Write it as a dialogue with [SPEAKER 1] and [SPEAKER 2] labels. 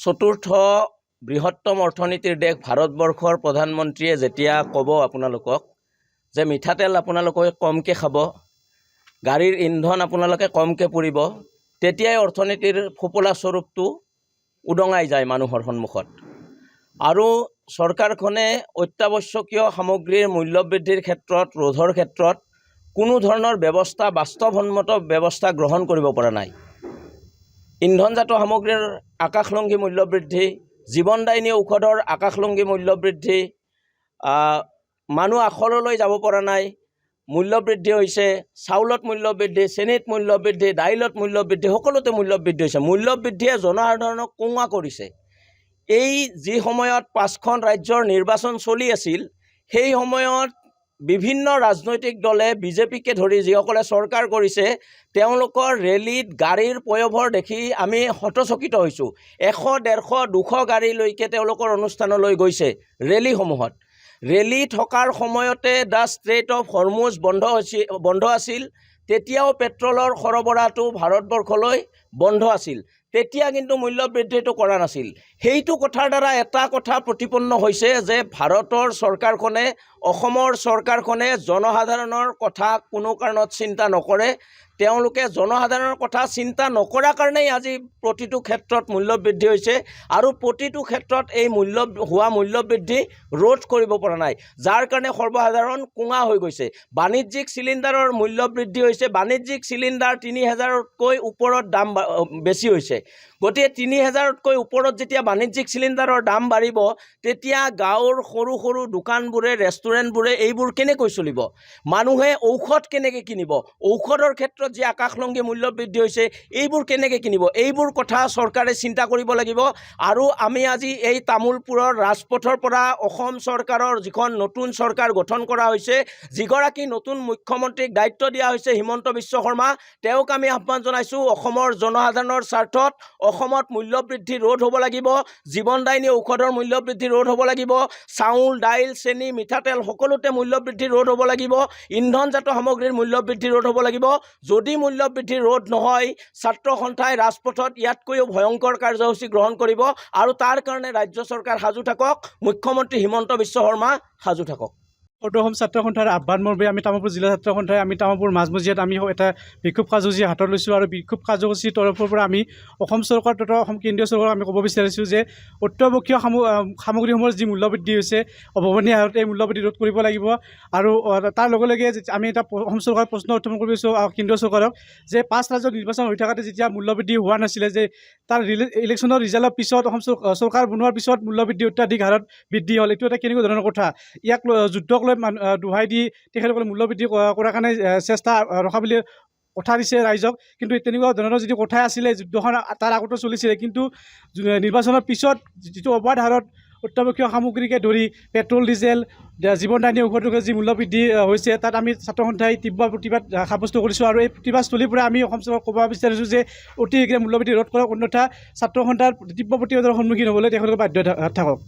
[SPEAKER 1] চতুৰ্থ বৃহত্তম অৰ্থনীতিৰ দেশ ভাৰতবৰ্ষৰ প্ৰধানমন্ত্ৰীয়ে যেতিয়া ক'ব আপোনালোকক যে মিঠাতেল আপোনালোকে কমকৈ খাব, গাড়ীৰ ইন্ধন আপোনালোকে কমকৈ পুৰিব, তেতিয়াই অৰ্থনীতিৰ ফোপোলা স্বৰূপটো উদঙাই যায় মানুহৰ সন্মুখত। আৰু চৰকাৰখনে অত্যাৱশ্যকীয় সামগ্ৰীৰ মূল্যবৃদ্ধিৰ ক্ষেত্ৰত ৰোধৰ ক্ষেত্ৰত কোনো ধৰণৰ ব্যৱস্থা, বাস্তৱসন্মত ব্যৱস্থা গ্ৰহণ কৰিব পৰা নাই। ইন্ধনজাত সামগ্ৰীৰ আকাশলংঘী মূল্যবৃদ্ধি, জীৱনদায়িনী ঔষধৰ আকাশলংঘী মূল্যবৃদ্ধি, মানুহ আখৰলৈ যাব পৰা নাই, মূল্যবৃদ্ধি হৈছে, চাউলত মূল্যবৃদ্ধি, চেনিত মূল্যবৃদ্ধি, দাইলত মূল্যবৃদ্ধি, সকলোতে মূল্যবৃদ্ধি হৈছে। মূল্যবৃদ্ধিয়ে জনসাধাৰণক কোঙা কৰিছে। এই যি সময়ত 5খন ৰাজ্যৰ নিৰ্বাচন চলি আছিল, সেই সময়ত বিভিন্ন ৰাজনৈতিক দলে বিজেপিকে ধৰি যিসকলে চৰকাৰ কৰিছে তেওঁলোকৰ ৰেলীত গাড়ীৰ পয়োভৰ দেখি আমি হতচকিত হৈছোঁ। 100, 150, 200 গাড়ীলৈকে তেওঁলোকৰ অনুষ্ঠানলৈ গৈছে ৰেলীসমূহত। ৰেলী থকাৰ সময়তে দ্য ষ্ট্ৰেইট অফ হৰমুজ বন্ধ আছিল। তেতিয়াও পেট্ৰলৰ সৰবৰাহটো ভাৰতবৰ্ষলৈ বন্ধ আছিল। তেতিয়া কিন্তু মূল্যবৃদ্ধিটো কৰা নাছিল। সেইটো কথাৰ দ্বাৰা এটা কথা প্ৰতিপন্ন হৈছে যে ভাৰতৰ চৰকাৰখনে, অসমৰ চৰকাৰখনে জনসাধাৰণৰ কথা কোনো কাৰণত চিন্তা নকৰে। তেওঁলোকে জনসাধাৰণৰ কথা চিন্তা নকৰাৰ কাৰণেই আজি প্ৰতিটো ক্ষেত্ৰত মূল্যবৃদ্ধি হৈছে আৰু প্ৰতিটো ক্ষেত্ৰত এই মূল্যবৃদ্ধি ৰোধ কৰিব পৰা নাই, যাৰ কাৰণে সৰ্বসাধাৰণ কোঙা হৈ গৈছে। বাণিজ্যিক চিলিণ্ডাৰৰ মূল্যবৃদ্ধি হৈছে। বাণিজ্যিক চিলিণ্ডাৰ 3000তকৈ ওপৰত দাম বেছি হৈছে। গতিকে 3000তকৈ ওপৰত যেতিয়া বাণিজ্যিক চিলিণ্ডাৰৰ দাম বাঢ়িব, তেতিয়া গাঁৱৰ সৰু সৰু দোকানবোৰে, ৰেষ্টুৰেণ্টবোৰে এইবোৰ কেনেকৈ চলিব? মানুহে ঔষধ কেনেকৈ কিনিব? ঔষধৰ ক্ষেত্ৰত যি আকাশলংঘী মূল্যবৃদ্ধি হৈছে, এইবোৰ কেনেকৈ কিনিব? এইবোৰ কথা চৰকাৰে চিন্তা কৰিব লাগিব। আৰু আমি আজি এই তামোলপুৰৰ ৰাজপথৰ পৰা অসম চৰকাৰৰ যিখন নতুন চৰকাৰ গঠন কৰা হৈছে, যিগৰাকী নতুন মুখ্যমন্ত্ৰীক দায়িত্ব দিয়া হৈছে হিমন্ত বিশ্ব শৰ্মা, তেওঁক আমি আহ্বান জনাইছোঁ, অসমৰ জনসাধাৰণৰ স্বাৰ্থত অসমত মূল্যবৃদ্ধি ৰোধ হ'ব লাগিব। জীৱনদায়িনী ঔষধৰ মূল্যবৃদ্ধি ৰোধ হ'ব লাগিব। চাউল, দাইল, চেনি, মিঠাতেল সকলোতে মূল্যবৃদ্ধি ৰোধ হ'ব লাগিব। ইন্ধনজাত সামগ্ৰীৰ মূল্যবৃদ্ধি ৰোধ হ'ব লাগিব। যদি মূল্যবৃদ্ধি ৰোধ নহয়, ছাত্ৰ সন্থাই ৰাজপথত ইয়াতকৈও ভয়ংকৰ কাৰ্যসূচী গ্ৰহণ কৰিব। আৰু তাৰ কাৰণে ৰাজ্য চৰকাৰ সাজু থাকক, মুখ্যমন্ত্ৰী হিমন্ত বিশ্ব শৰ্মা সাজু থাকক।
[SPEAKER 2] অসম ছাত্ৰ সন্থাৰ আহ্বান মৰ্মে আমি তামোলপুৰ জিলা ছাত্ৰ সন্থাই তামোলপুৰ মাজমজিয়াত আমি এটা বিক্ষোভ কাৰ্যসূচী হাতত লৈছোঁ। আৰু বিক্ষোভ কাৰ্যসূচীৰ তৰফৰ পৰা আমি অসম চৰকাৰ তথা অসম কেন্দ্ৰীয় চৰকাৰক আমি ক'ব বিচাৰিছোঁ যে অত্যাৱশ্যকীয় সামগ্ৰীসমূহৰ যি মূল্যবৃদ্ধি হৈছে, অভাৱনীয় হাৰত এই মূল্যবৃদ্ধি ৰোধ কৰিব লাগিব। আৰু তাৰ লগে লগে আমি এটা অসম চৰকাৰৰ প্ৰশ্ন উত্থাপন কৰিছোঁ কেন্দ্ৰীয় চৰকাৰক যে 5 ৰাজ্যত নিৰ্বাচন হৈ থকাতে যেতিয়া মূল্যবৃদ্ধি হোৱা নাছিলে, যে তাৰ ইলেকশ্যনৰ ৰিজাল্টৰ পিছত অসম চৰকাৰ বনোৱাৰ পিছত মূল্যবৃদ্ধি অত্যাধিক হাৰত বৃদ্ধি হ'ল। এইটো এটা কেনেকুৱা ধৰণৰ কথা? ইয়াক যুদ্ধক লৈ দোহাই দি তেখেতসকলে মূল্যবৃদ্ধি কৰাৰ কাৰণে চেষ্টা ৰখা বুলি কথা দিছে ৰাইজক। কিন্তু তেনেকুৱা ধৰণৰ যিটো কথা আছিলে, যুদ্ধখন তাৰ আগতো চলিছিলে, কিন্তু নিৰ্বাচনৰ পিছত যিটো অবাধ হাৰত অত্যাৱশ্যকীয় সামগ্ৰীকে ধৰি পেট্ৰল, ডিজেল, জীৱনদায়িনী ঔষধৰ যি মূল্যবৃদ্ধি হৈছে, তাত আমি ছাত্ৰ সন্থাই তীব্ৰ প্ৰতিবাদ সাব্যস্ত কৰিছোঁ। আৰু এই প্ৰতিবাদস্থলীৰ পৰা আমি অসম চৰকাৰক ক'ব বিচাৰিছোঁ যে অতি শীঘ্ৰে মূল্যবৃদ্ধি ৰোধ কৰক, অন্যথা ছাত্ৰ সন্থাৰ তীব্ৰ প্ৰতিবাদৰ সন্মুখীন হ'বলৈ তেখেতলোকে বাধ্য থাকক।